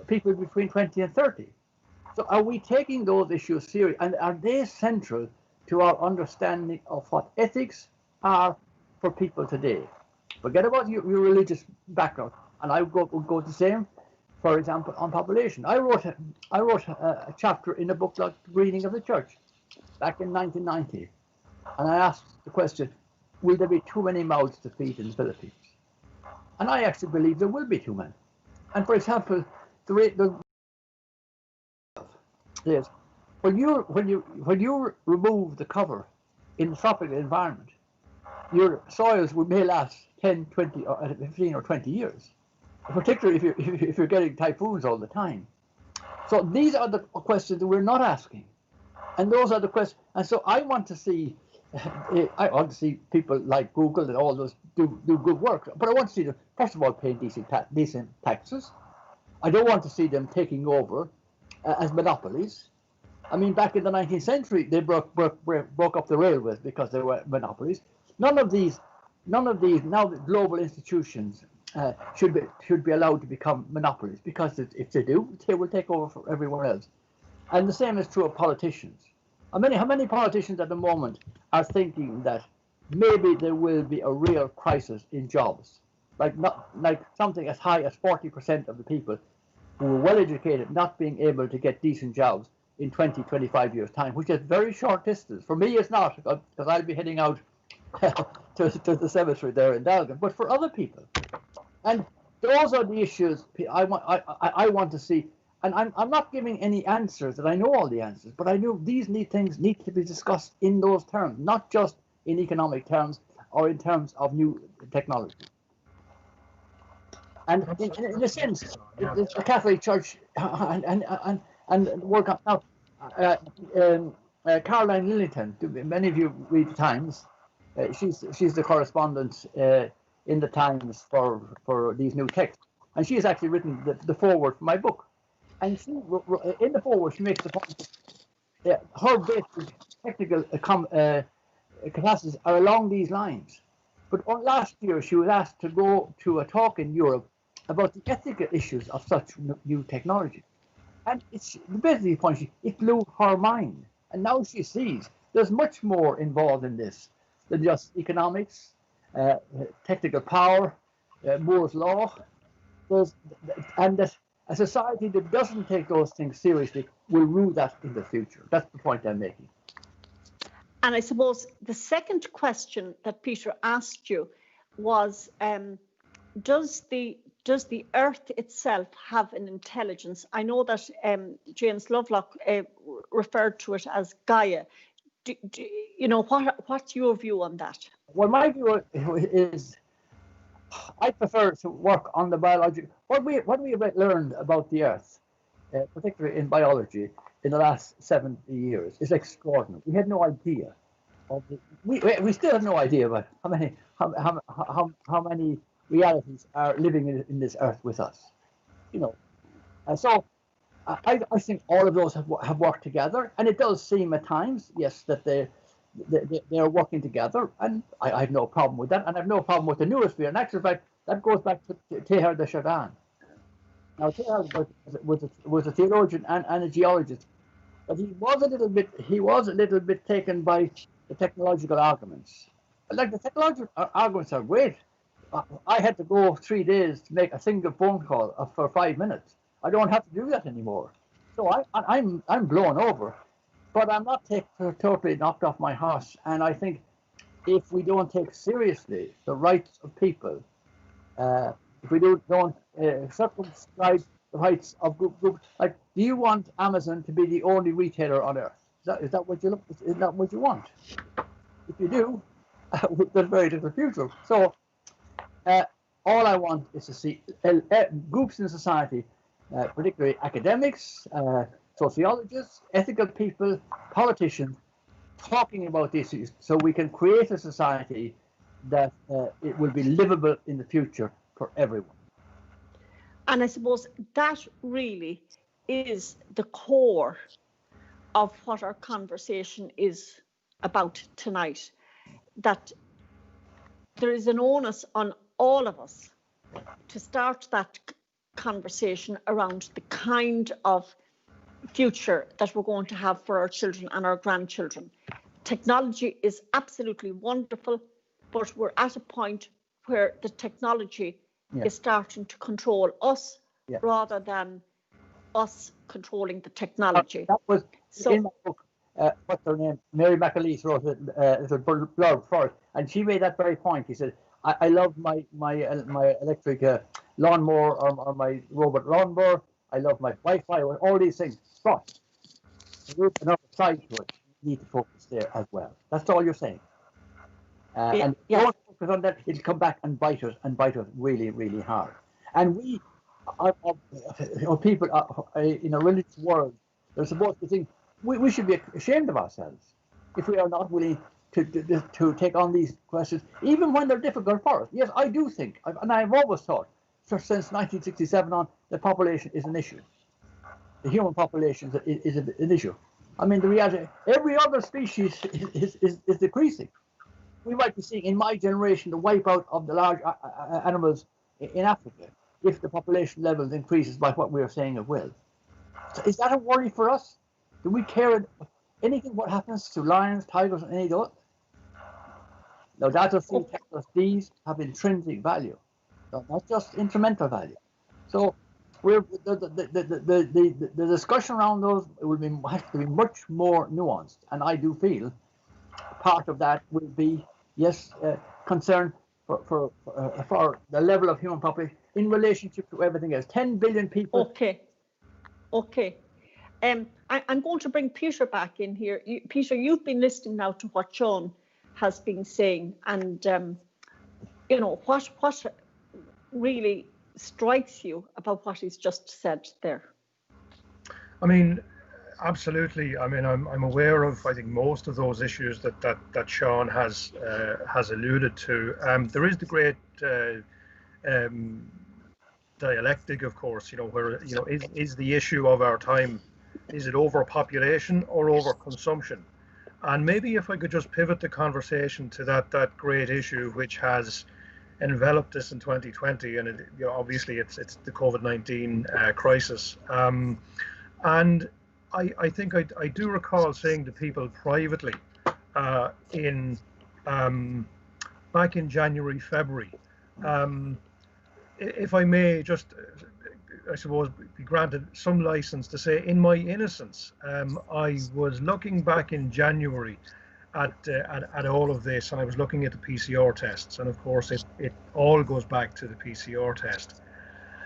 people between 20 and 30. So are we taking those issues seriously, and are they central to our understanding of what ethics are for people today? Forget about your religious background, and I would go the same. For example, on population, I wrote a chapter in a book like Reading of the Church back in 1990, and I asked the question, will there be too many mouths to feed in the Philippines? And I actually believe there will be too many. And for example, when you remove the cover in the tropical environment, your soils may last 10, 20, or 15 or 20 years, particularly if you're getting typhoons all the time. So these are the questions that we're not asking. And those are the questions. And so I want to see people like Google and all those do good work. But I want to see them, first of all, paying decent taxes. I don't want to see them taking over as monopolies. I mean, back in the 19th century, they broke up the railways because they were monopolies. None of these now the global institutions should be allowed to become monopolies, because if they do, they will take over for everyone else. And the same is true of politicians. How many politicians at the moment are thinking that maybe there will be a real crisis in jobs, like something as high as 40% of the people who are well educated not being able to get decent jobs in 20, 25 years' time, which is very short distance. For me, it's not, because I'll be heading out to the cemetery there in Dalgan, but for other people. And those are the issues I want to see. And I'm not giving any answers that I know all the answers, but I know these things need to be discussed in those terms, not just in economic terms or in terms of new technology. And in a sense, the Catholic Church and work on now. Caroline Lillington, many of you read the Times. She's the correspondent in the Times for these new texts, and she has actually written the foreword for my book. And she, in the foreword, she makes the point that her basic technical capacities are along these lines. But last year, she was asked to go to a talk in Europe about the ethical issues of such new technology. And basically, the point, it blew her mind. And now she sees there's much more involved in this than just economics, technical power, Moore's law. And that a society that doesn't take those things seriously will rue that in the future. That's the point I'm making. And I suppose the second question that Peter asked you was, does the Earth itself have an intelligence? I know that James Lovelock referred to it as Gaia. What's your view on that? Well, my view is I prefer to work on the biological. What we have learned about the Earth, particularly in biology, in the last 70 years is extraordinary. We had no idea of we still have no idea about how many realities are living in this Earth with us. And so I think all of those have worked together, and it does seem at times, yes, that they are working together, and I have no problem with that, and I have no problem with the noosphere. In actual fact, that goes back to Teilhard de Chardin. Now, Teilhard was a theologian and a geologist, but he was a little bit taken by the technological arguments. Like, the technological arguments are great. I had to go 3 days to make a single phone call for 5 minutes. I don't have to do that anymore. So I'm blown over, but I'm not totally knocked off my horse. And I think if we don't take seriously the rights of people, if we don't circumscribe the rights of groups, like, do you want Amazon to be the only retailer on Earth? Is that what you want? If you do, there's very little future. So all I want is to see groups in society, particularly academics, sociologists, ethical people, politicians, talking about these issues, so we can create a society that it will be livable in the future for everyone. And I suppose that really is the core of what our conversation is about tonight, that there is an onus on all of us to start that conversation around the kind of future that we're going to have for our children and our grandchildren. Technology is absolutely wonderful, but we're at a point where the technology is starting to control us rather than us controlling the technology. That was in my book. What's her name? Mary McAleese wrote a blog for it, and she made that very point. He said, I love my electric lawnmower or my robot lawnmower. I love my Wi-Fi, all these things. But there's another side to it. need to focus there as well. That's all you're saying. And yeah. don't focus on that, it'll come back and bite us really, really hard. And we, people in a religious world, they're supposed to think we should be ashamed of ourselves if we are not willing to take on these questions, even when they're difficult for us. Yes, I do think, and I've always thought, since 1967 on, the population is an issue. The human population is an issue. I mean, the reality, every other species is decreasing. We might be seeing in my generation the wipeout of the large animals in Africa if the population levels increases by what we are saying it will. So is that a worry for us? Do we care anything what happens to lions, tigers, and any of those? Now, data tells us these have intrinsic value, not just incremental value. So the discussion around those has to be much more nuanced, and I do feel part of that will be concern for the level of human population in relationship to everything else. 10 billion people. Okay. I'm going to bring Peter back in here. Peter, you've been listening now to what Sean has been saying, and what really strikes you about what he's just said there. I mean, absolutely. I mean, I'm aware of, I think, most of those issues that Sean has alluded to. There is the great dialectic, of course, where is the issue of our time, is it overpopulation or overconsumption? And maybe if I could just pivot the conversation to that great issue which has enveloped us in 2020, and obviously it's the COVID-19 crisis. And I think I do recall saying to people privately back in January, February, if I may just, I suppose, be granted some license to say, in my innocence, I was looking back in January at all of this, and I was looking at the PCR tests, and of course it all goes back to the PCR test.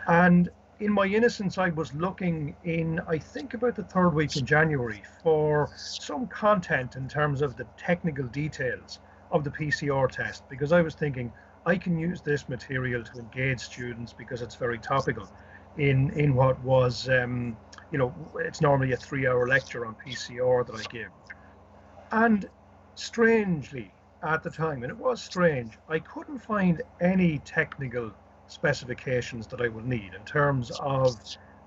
And in my innocence, I was looking in, I think, about the third week in January for some content in terms of the technical details of the PCR test, because I was thinking I can use this material to engage students because it's very topical in what was, it's normally a 3-hour lecture on PCR that I give. And strangely, at the time, and it was strange, I couldn't find any technical specifications that I would need in terms of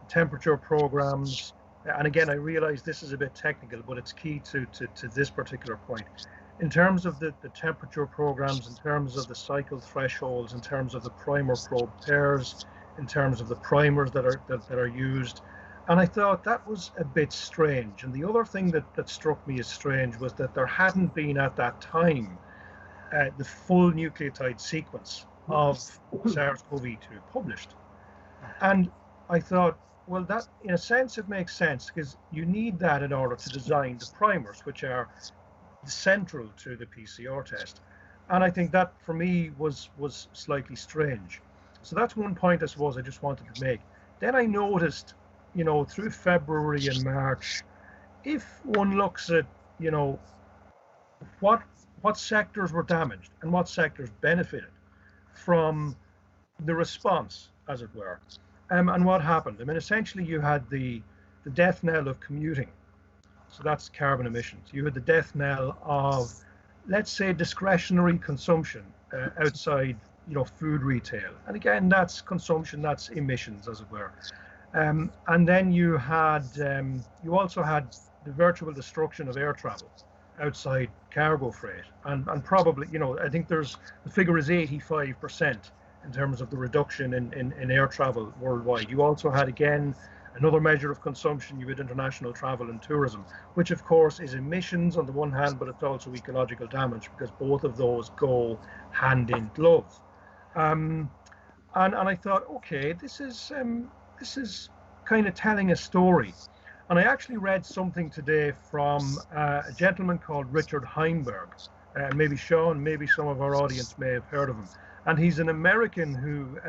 temperature programs. And again, I realize this is a bit technical, but it's key to this particular point. In terms of the temperature programs, in terms of the cycle thresholds, in terms of the primer probe pairs, in terms of the primers that are used. And I thought that was a bit strange. And the other thing that struck me as strange was that there hadn't been at that time the full nucleotide sequence of SARS-CoV-2 published. And I thought, well, that in a sense it makes sense, because you need that in order to design the primers, which are central to the PCR test. And I think that for me was slightly strange. So that's one point I suppose I just wanted to make. Then I noticed, through February and March, if one looks at, what sectors were damaged and what sectors benefited from the response, as it were, and what happened. I mean, essentially you had the death knell of commuting. So that's carbon emissions. You had the death knell of, let's say, discretionary consumption outside, food retail. And again, that's consumption, that's emissions, as it were. And then you also had the virtual destruction of air travel outside cargo freight. And probably, I think the figure is 85% in terms of the reduction in air travel worldwide. You also had, again, another measure of consumption. You had international travel and tourism, which of course is emissions on the one hand, but it's also ecological damage, because both of those go hand in glove. And I thought, okay, this is kind of telling a story. And I actually read something today from a gentleman called Richard Heinberg. Maybe Sean, maybe some of our audience may have heard of him. And he's an American who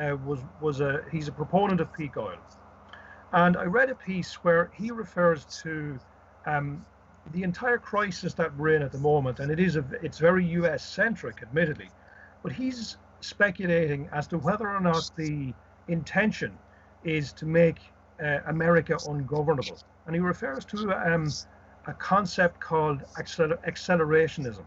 he's a proponent of peak oil. And I read a piece where he refers to the entire crisis that we're in at the moment, and it's very US centric, admittedly, but he's speculating as to whether or not the intention is to make America ungovernable. And he refers to a concept called accelerationism.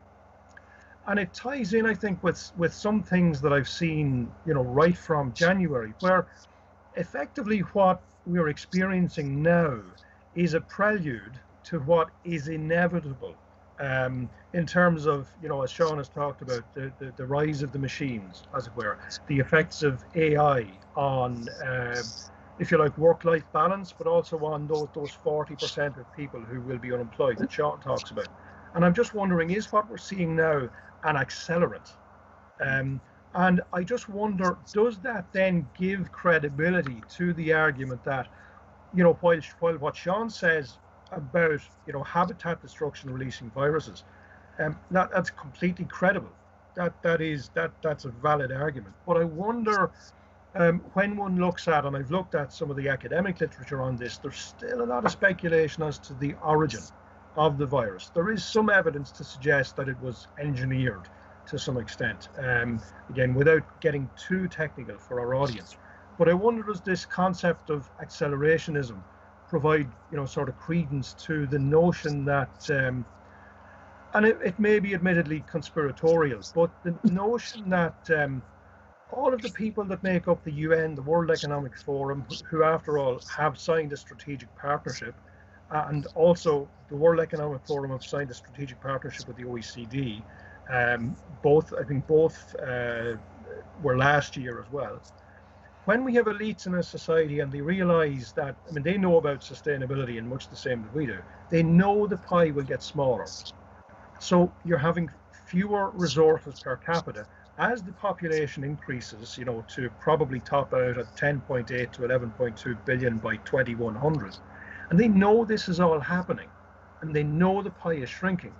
And it ties in, I think, with some things that I've seen, right from January, where effectively what we're experiencing now is a prelude to what is inevitable in terms of, as Sean has talked about, the rise of the machines, as it were, the effects of AI on, if you like, work-life balance, but also on those 40% of people who will be unemployed that Sean talks about. And I'm just wondering, is what we're seeing now an accelerant? And I just wonder, does that then give credibility to the argument that, while what Sean says about, habitat destruction releasing viruses, that's completely credible. That's a valid argument. But I wonder, when one looks at, and I've looked at some of the academic literature on this, there's still a lot of speculation as to the origin of the virus. There is some evidence to suggest that it was engineered to some extent, again, without getting too technical for our audience. But I wonder, does this concept of accelerationism provide, sort of credence to the notion that, and it may be admittedly conspiratorial, but the notion that all of the people that make up the UN, the World Economic Forum, who after all have signed a strategic partnership, and also the World Economic Forum have signed a strategic partnership with the OECD, both were last year as well. When we have elites in a society and they realize that, they know about sustainability in much the same as we do, they know the pie will get smaller. So you're having fewer resources per capita as the population increases, to probably top out at 10.8 to 11.2 billion by 2100. And they know this is all happening, and they know the pie is shrinking.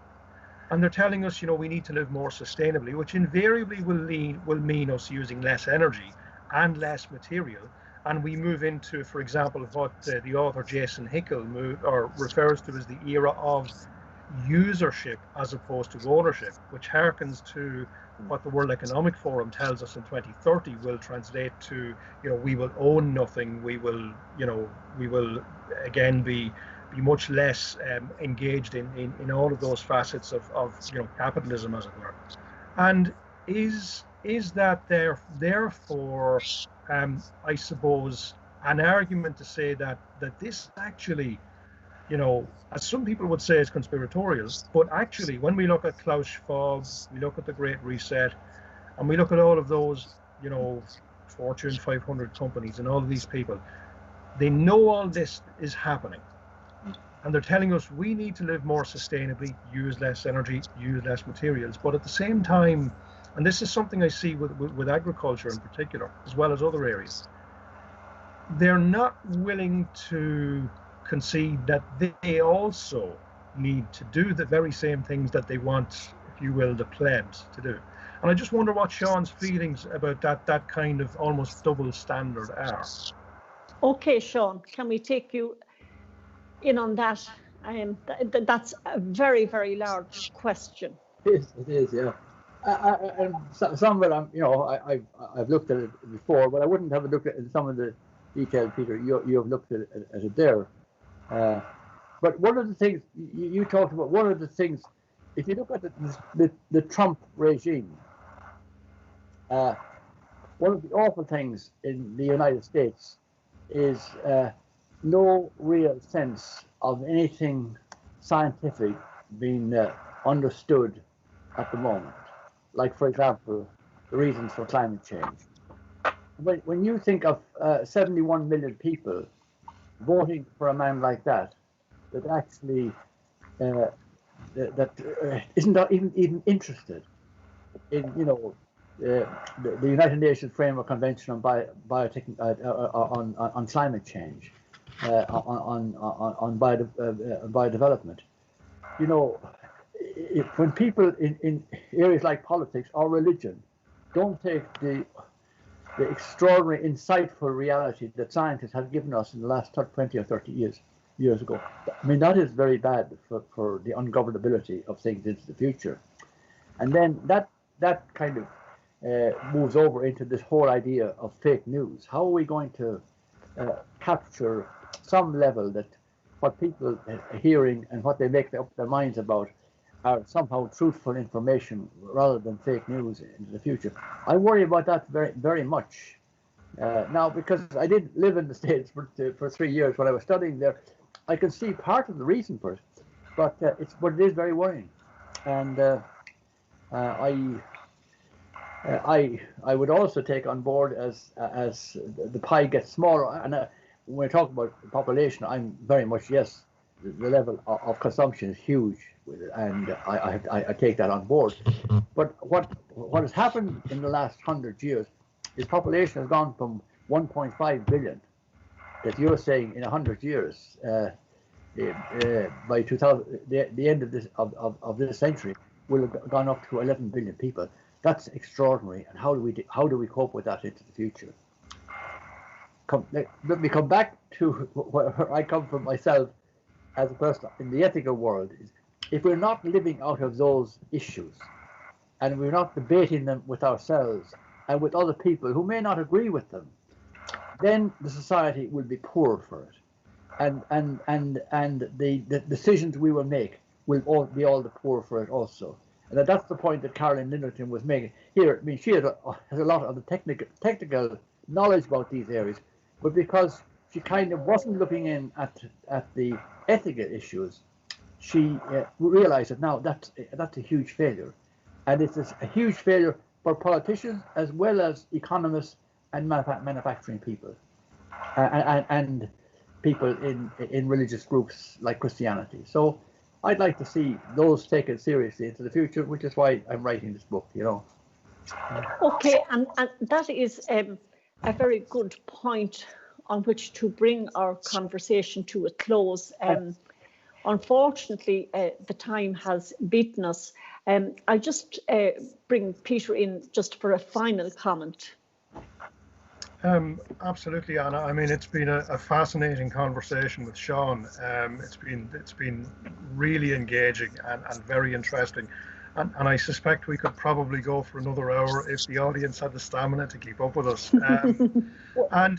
And they're telling us, we need to live more sustainably, which invariably will mean us using less energy and less material. And we move into, for example, what the author Jason Hickel refers to as the era of usership as opposed to ownership, which harkens to what the World Economic Forum tells us in 2030 will translate to, we will own nothing. We will again be much less engaged in all of those facets of capitalism, as it were. And is that therefore I suppose an argument to say that this actually, as some people would say, is conspiratorial, but actually when we look at Klaus Schwab, we look at the Great Reset, and we look at all of those, Fortune 500 companies and all of these people, they know all this is happening. And they're telling us we need to live more sustainably, use less energy, use less materials. But at the same time, and this is something I see with agriculture in particular, as well as other areas, they're not willing to concede that they also need to do the very same things that they want, if you will, the plebs to do. And I just wonder what Sean's feelings about that kind of almost double standard are. Okay, Sean, can we take you in on that? That's a very, very large question. It is, yeah. Some of it, I've looked at it before, but I wouldn't have looked at some of the detail, Peter. You have looked at it there. But one of the things you talked about, one of the things, if you look at the Trump regime, one of the awful things in the United States is no real sense of anything scientific being understood at the moment. Like, for example, the reasons for climate change. When you think of 71 million people voting for a man like that actually isn't even interested in, the United Nations Framework Convention on on climate change, on biodevelopment. When people in areas like politics or religion don't take the extraordinary, insightful reality that scientists have given us in the last 20 or 30 years years ago. I mean, that is very bad for the ungovernability of things into the future. And then that kind of moves over into this whole idea of fake news. How are we going to capture some level that what people are hearing and what they make up their minds about are somehow truthful information rather than fake news into the future? I worry about that very, very much. Now, because I did live in the States for 3 years when I was studying there, I can see part of the reason for it, but it is very worrying. And I would also take on board as the pie gets smaller. And when we talk about population, I'm very much yes. The level of consumption is huge, and I take that on board. But what has happened in the last 100 years is population has gone from 1.5 billion that you're saying in 100 years by 2000, the end of this century will have gone up to 11 billion people. That's extraordinary. And how do we cope with that into the future? Let me come back to where I come from myself as a person in the ethical world. Is if we're not living out of those issues and we're not debating them with ourselves and with other people who may not agree with them, then the society will be poor for it. And the decisions we will make will be all the poorer for it also. And that's the point that Caroline Linderton was making here. I mean, she has a lot of the technical knowledge about these areas, but because she kind of wasn't looking in at the ethical issues, she realized that now that's a huge failure. And it's a huge failure for politicians as well as economists and manufacturing people and people in religious groups like Christianity. So I'd like to see those taken seriously into the future, which is why I'm writing this book, you know. Okay, and that is a very good point on which to bring our conversation to a close. Unfortunately, the time has beaten us. I just bring Peter in just for a final comment. Absolutely, Anna. I mean, it's been a fascinating conversation with Sean. It's been really engaging and very interesting. And I suspect we could probably go for another hour if the audience had the stamina to keep up with us. I'm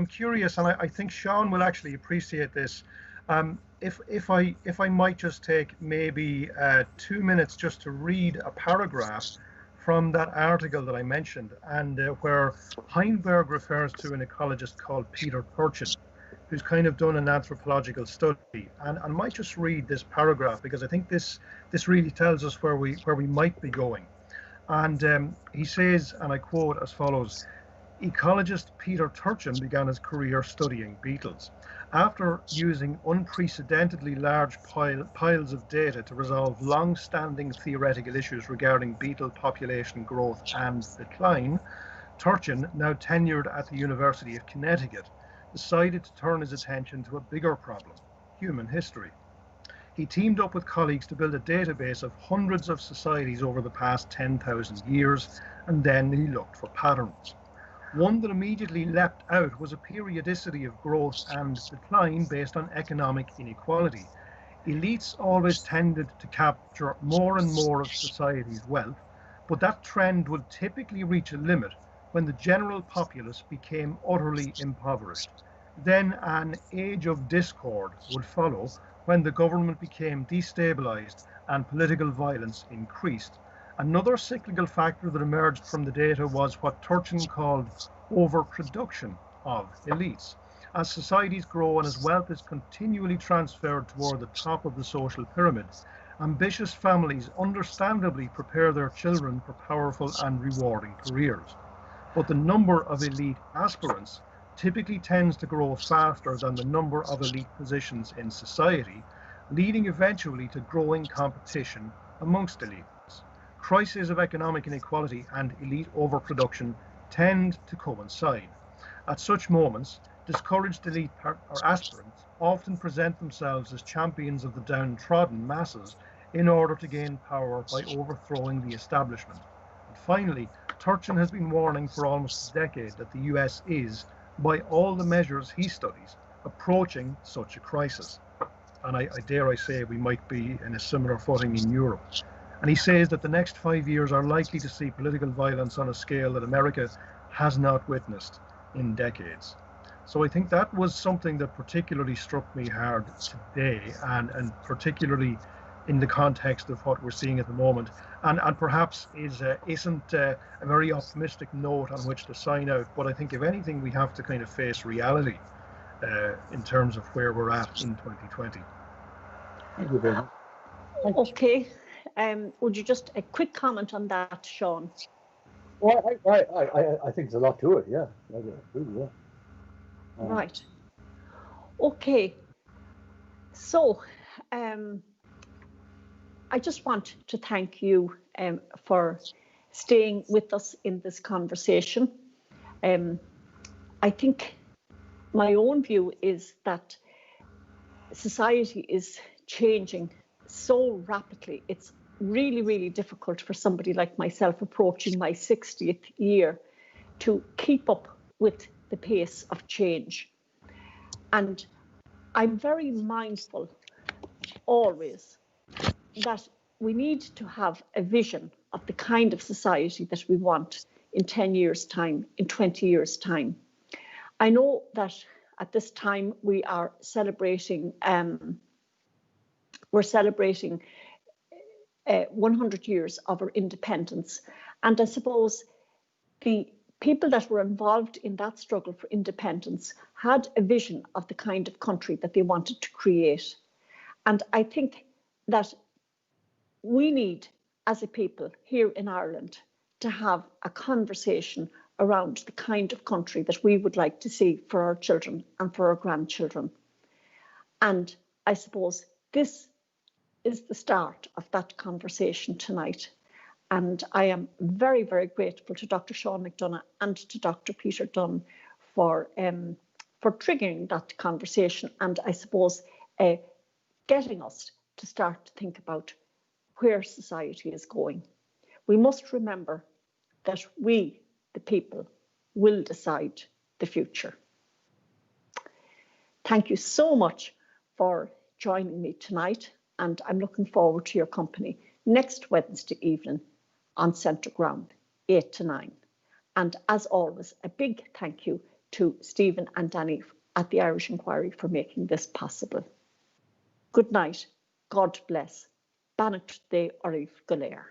curious, and I think Sean will actually appreciate this. If I might just take maybe 2 minutes just to read a paragraph from that article that I mentioned, and where Heinberg refers to an ecologist called Peter Turchin, who's kind of done an anthropological study, and I might just read this paragraph because I think this really tells us where we might be going. And he says, and I quote as follows: "Ecologist Peter Turchin began his career studying beetles. After using unprecedentedly large piles of data to resolve long-standing theoretical issues regarding beetle population growth and decline, Turchin, now tenured at the University of Connecticut, decided to turn his attention to a bigger problem: human history. He teamed up with colleagues to build a database of hundreds of societies over the past 10,000 years, and then he looked for patterns. One that immediately leapt out was a periodicity of growth and decline based on economic inequality. Elites always tended to capture more and more of society's wealth, but that trend would typically reach a limit when the general populace became utterly impoverished. Then an age of discord would follow when the government became destabilized and political violence increased. Another cyclical factor that emerged from the data was what Turchin called overproduction of elites. As societies grow and as wealth is continually transferred toward the top of the social pyramid, ambitious families understandably prepare their children for powerful and rewarding careers. But the number of elite aspirants typically tends to grow faster than the number of elite positions in society, leading eventually to growing competition amongst elites. Crises of economic inequality and elite overproduction tend to coincide. At such moments, discouraged elite or aspirants often present themselves as champions of the downtrodden masses in order to gain power by overthrowing the establishment. And finally, Turchin has been warning for almost a decade that the US is, by all the measures he studies, approaching such a crisis. And I dare I say we might be in a similar footing in Europe. And he says that the next 5 years are likely to see political violence on a scale that America has not witnessed in decades. So I think that was something that particularly struck me hard today, and particularly in the context of what we're seeing at the moment, and perhaps isn't a very optimistic note on which to sign out. But I think if anything, we have to kind of face reality in terms of where we're at in 2020. Thank you very much. Okay. Would you just a quick comment on that, Sean? Well, I think there's a lot to it. Yeah. Yeah. Right. Okay. So, I just want to thank you for staying with us in this conversation. I think my own view is that society is changing so rapidly. It's really, really difficult for somebody like myself approaching my 60th year to keep up with the pace of change. And I'm very mindful always that we need to have a vision of the kind of society that we want in 10 years' time, in 20 years' time. I know that at this time we are celebrating, 100 years of our independence. And I suppose the people that were involved in that struggle for independence had a vision of the kind of country that they wanted to create. And I think that we need, as a people here in Ireland, to have a conversation around the kind of country that we would like to see for our children and for our grandchildren. And I suppose this is the start of that conversation tonight. And I am very, very grateful to Dr. Sean McDonagh and to Dr. Peter Dunne for triggering that conversation, and I suppose getting us to start to think about where society is going. We must remember that we, the people, will decide the future. Thank you so much for joining me tonight, and I'm looking forward to your company next Wednesday evening on Centre Ground, 8 to 9. And as always, a big thank you to Stephen and Danny at the Irish Inquiry for making this possible. Good night. God bless. Banach de Orif Galer.